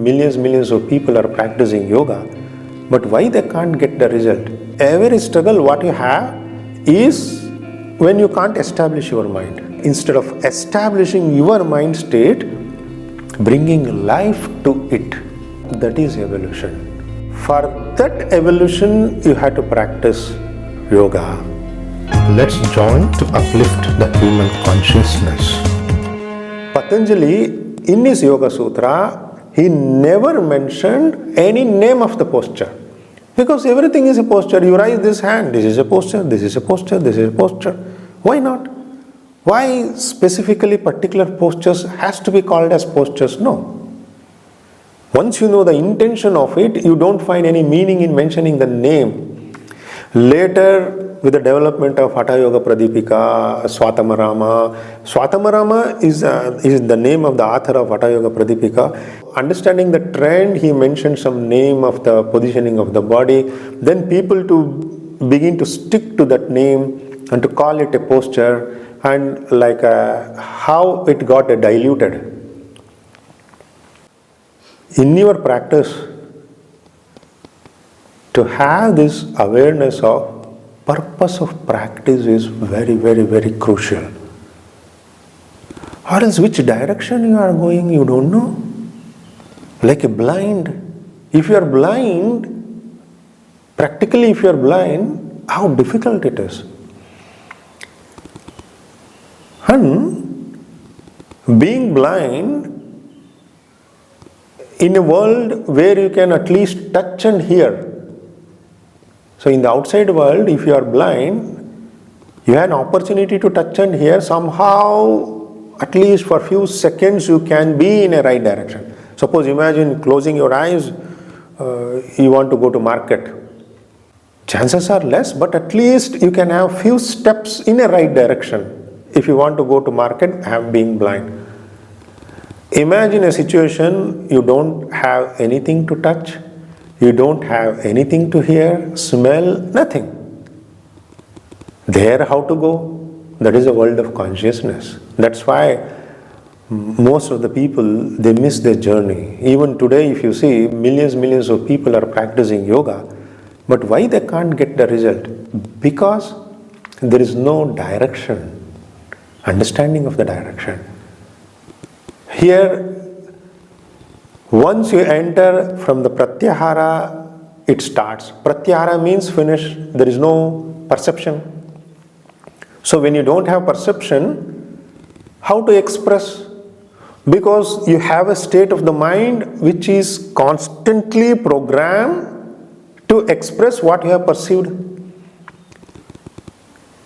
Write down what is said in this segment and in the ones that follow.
millions of people are practicing yoga, but why they can't get the result? Every struggle what you have is when you can't establish your mind. Instead of establishing your mind state, bringing life to it, that is evolution. For that evolution, you have to practice yoga. Let's join to uplift the human consciousness. Patanjali, in his Yoga Sutra, he never mentioned any name of the posture. Because everything is a posture. You raise this hand, this is a posture, this is a posture, this is a posture. Why not? Why specifically particular postures has to be called as postures? No. Once you know the intention of it, you don't find any meaning in mentioning the name. Later, with the development of Hatha Yoga Pradipika, Swatamarama is the name of the author of Hatha Yoga Pradipika. Understanding the trend, he mentioned some name of the positioning of the body. Then people to begin to stick to that name and to call it a posture, and like how it got diluted. In your practice, to have this awareness of purpose of practice is very crucial. Or else which direction you are going, you don't know. Like a blind. If you are blind, practically if you are blind, how difficult it is. And being blind in a world where you can at least touch and hear. So in the outside world, if you are blind, you have an opportunity to touch and hear. Somehow, at least for a few seconds, you can be in a right direction. Suppose imagine closing your eyes, you want to go to market. Chances are less, but at least you can have few steps in a right direction. If you want to go to market, being blind. Imagine a situation, you don't have anything to touch, you don't have anything to hear, smell, nothing. There how to go? That is a world of consciousness. That's why most of the people, they miss their journey. Even today, if you see, millions of people are practicing yoga, but why they can't get the result? Because there is no direction, understanding of the direction. Here, once you enter from the pratyahara, it starts. Pratyahara means finish. There is no perception. So when you don't have perception, how to express? Because you have a state of the mind which is constantly programmed to express what you have perceived.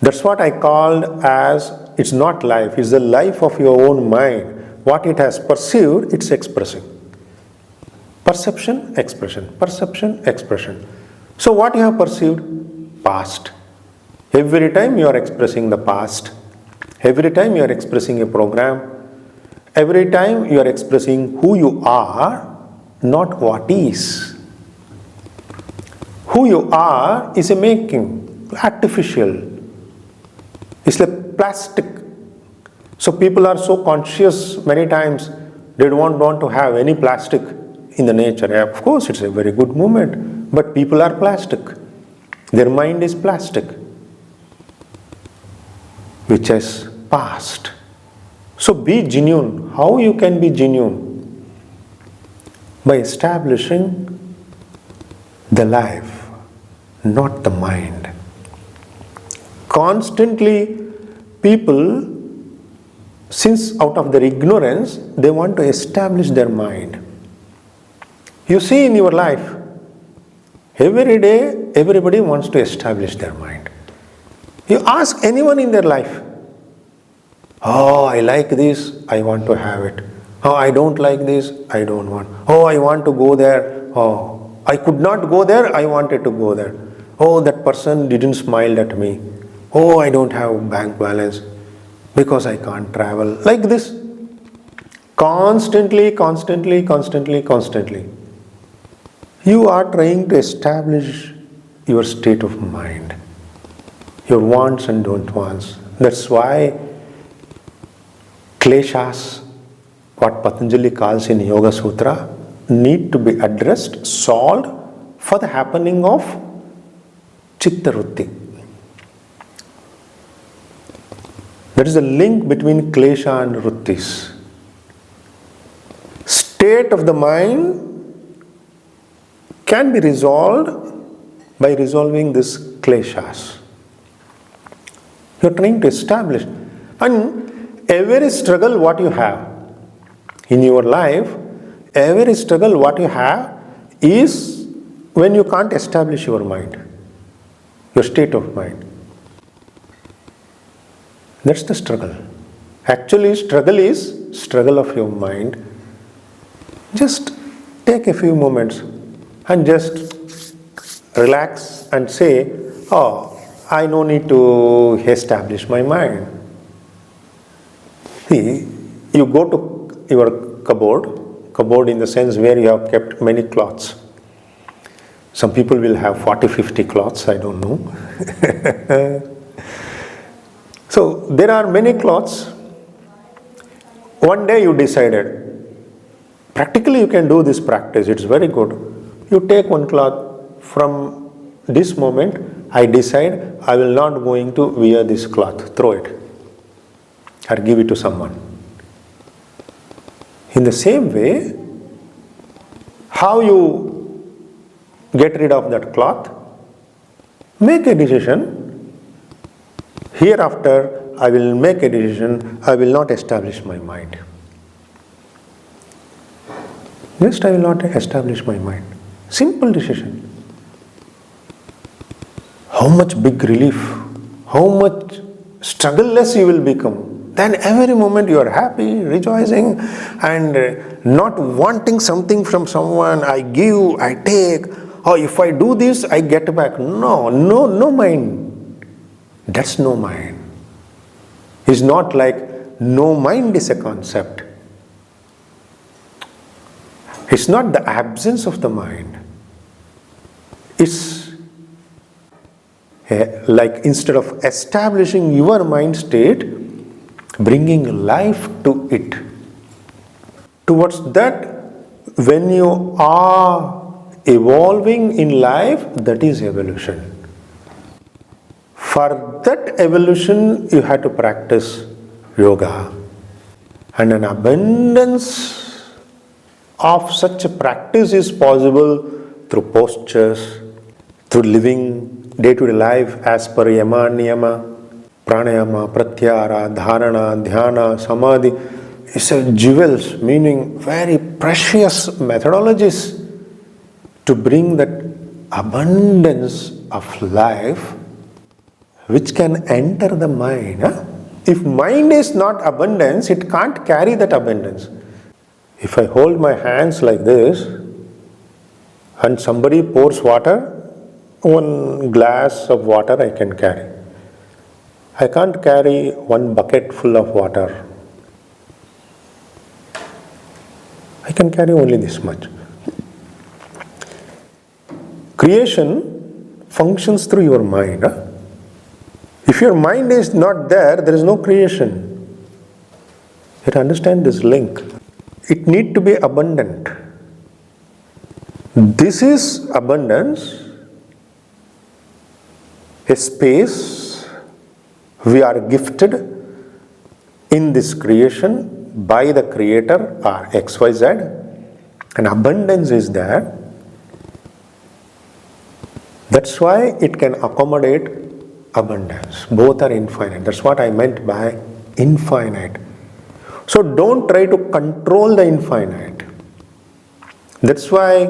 That's what I called as, it's not life, it's the life of your own mind. What it has perceived, it's expressing. Perception, expression. Perception, expression. So what you have perceived? Past. Every time you are expressing the past. Every time you are expressing a program. Every time you are expressing who you are, not what is. Who you are is a making, artificial. It's like plastic. So people are so conscious many times, they don't want to have any plastic in the nature. Of course, it's a very good movement, but people are plastic. Their mind is plastic, which is past. So be genuine. How you can be genuine? By establishing the life, not the mind. Constantly, people, since out of their ignorance, they want to establish their mind. You see in your life, every day, everybody wants to establish their mind. You ask anyone in their life, oh, I like this, I want to have it. Oh, I don't like this, I don't want. Oh, I want to go there. Oh, I could not go there, I wanted to go there. Oh, that person didn't smile at me. Oh, I don't have bank balance because I can't travel. Like this. Constantly. You are trying to establish your state of mind. Your wants and don't wants. That's why kleshas, what Patanjali calls in Yoga Sutra, need to be addressed, solved for the happening of Chitta Vritti. There is a link between Klesha and Vrittis. State of the mind can be resolved by resolving these Kleshas. You are trying to establish. And every struggle what you have in your life, every struggle what you have is when you can't establish your mind, your state of mind. That's the struggle. Actually, struggle is struggle of your mind. Just take a few moments and just relax and say, oh, I no need to establish my mind. See, you go to your cupboard in the sense where you have kept many clothes. Some people will have 40, 50 cloths, I don't know. So there are many cloths. One day you decided, practically you can do this practice, it's very good. You take one cloth, from this moment I decide I will not going to wear this cloth, throw it or give it to someone. In the same way, how you get rid of that cloth? Make a decision. Hereafter, I will make a decision, I will not establish my mind. Just I will not establish my mind. Simple decision. How much big relief, how much struggle-less you will become. Then every moment you are happy, rejoicing, and not wanting something from someone. I give, I take, or if I do this, I get back. No mind. That's no mind. It's not like no mind is a concept. It's not the absence of the mind. It's like instead of establishing your mind state, bringing life to it. Towards that, when you are evolving in life, that is evolution. For that evolution, you have to practice yoga. And an abundance of such a practice is possible through postures, through living day-to-day life as per yama, niyama, pranayama, pratyahara, dharana, dhyana, samadhi. It's a jewels, meaning very precious methodologies to bring that abundance of life which can enter the mind. If mind is not abundance, it can't carry that abundance. If I hold my hands like this and somebody pours water, one glass of water I can carry. I can't carry one bucket full of water. I can carry only this much. Creation functions through your mind. If your mind is not there, there is no creation. You have to understand this link. It needs to be abundant. This is abundance, a space we are gifted in this creation by the Creator or XYZ. And abundance is there. That's why it can accommodate abundance. Both are infinite. That's what I meant by infinite. So don't try to control the infinite. That's why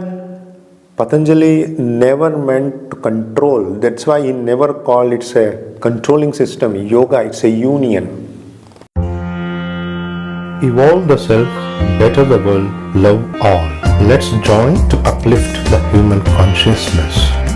Patanjali never meant to control. That's why he never called it a controlling system. Yoga, it's a union. Evolve the self, better the world, love all. Let's join to uplift the human consciousness.